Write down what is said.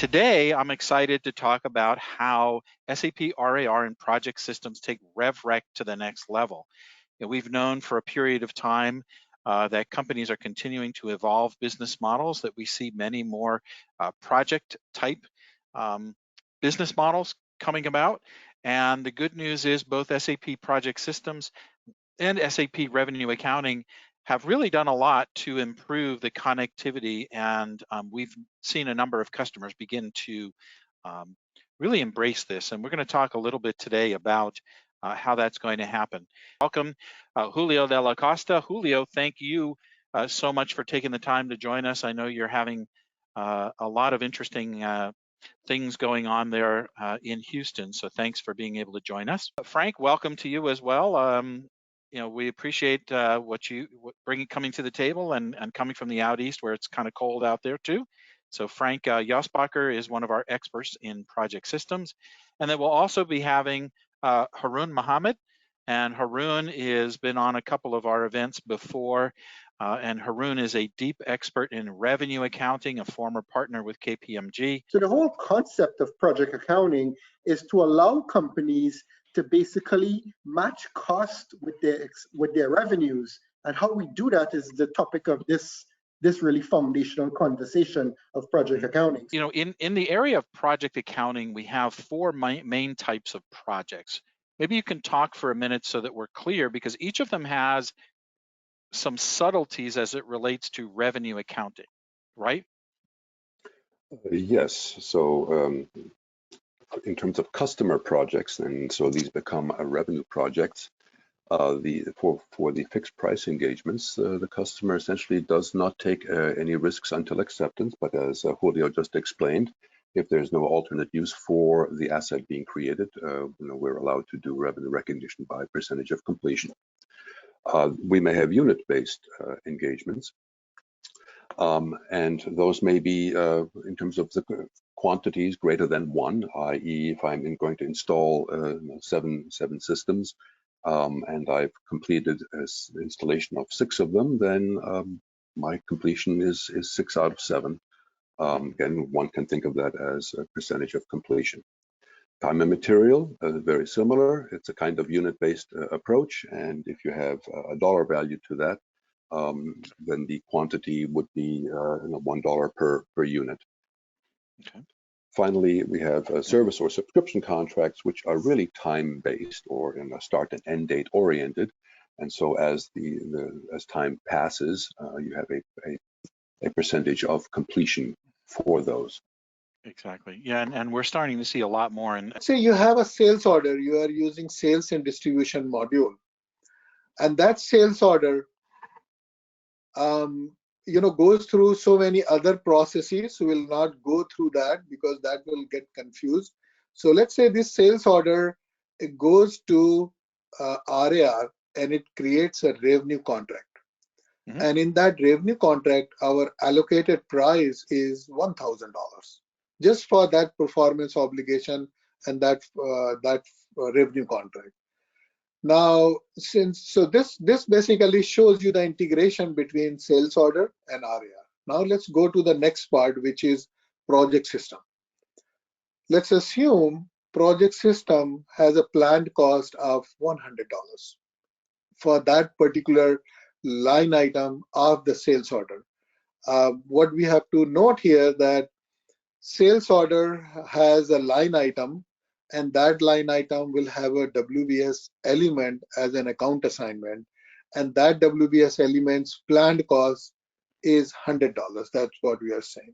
Today, I'm excited to talk about how SAP RAR and project systems take RevRec to the next level. We've known for a period of time that companies are continuing to evolve business models, that we see many more project type business models coming about. And the good news is both SAP project systems and SAP revenue accounting have really done a lot to improve the connectivity, and we've seen a number of customers begin to really embrace this. And we're going to talk a little bit today about how that's going to happen. Welcome, Julio de la Costa. Julio, thank you so much for taking the time to join us. I know you're having a lot of interesting things going on there in Houston, so thanks for being able to join us. Frank, welcome to you as well. We appreciate what you coming to the table and coming from the out east where it's kind of cold out there too. So Frank Josbacher is one of our experts in project systems. And then we'll also be having Haroon Mohammed. And Haroon has been on a couple of our events before. And Haroon is a deep expert in revenue accounting, a former partner with KPMG. So the whole concept of project accounting is to allow companies to basically match cost with their revenues, and how we do that is the topic of this really foundational conversation of project accounting. You know, in the area of project accounting, we have four main types of projects. Maybe you can talk for a minute so that we're clear, because each of them has some subtleties as it relates to revenue accounting, right? Yes. So in terms of customer projects, and so these become revenue projects. For the fixed price engagements, the customer essentially does not take any risks until acceptance. But as Julio just explained, if there's no alternate use for the asset being created, we're allowed to do revenue recognition by percentage of completion. We may have unit-based engagements, and those may be in terms of the quantities greater than one, i.e. if I'm going to install seven systems and I've completed an installation of 6 of them, then my completion is 6 out of 7. Again, one can think of that as a percentage of completion. Time and material, very similar. It's a kind of unit-based approach, and if you have a dollar value to that, then the quantity would be $1 per unit. Okay. Finally, we have service or subscription contracts, which are really time-based or start and end date oriented. And so as as time passes, you have a percentage of completion for those. Exactly. Yeah, and we're starting to see a lot more. And say you have a sales order, you are using sales and distribution module, and that sales order goes through so many other processes. We will not go through that because that will get confused. So let's say this sales order, it goes to RAR and it creates a revenue contract. Mm-hmm. And in that revenue contract, our allocated price is $1,000 just for that performance obligation and that revenue contract. Now, this basically shows you the integration between sales order and RAR. Now let's go to the next part, which is project system. Let's assume project system has a planned cost of $100 for that particular line item of the sales order. What we have to note here that sales order has a line item, and that line item will have a WBS element as an account assignment, and that WBS element's planned cost is $100. That's what we are saying.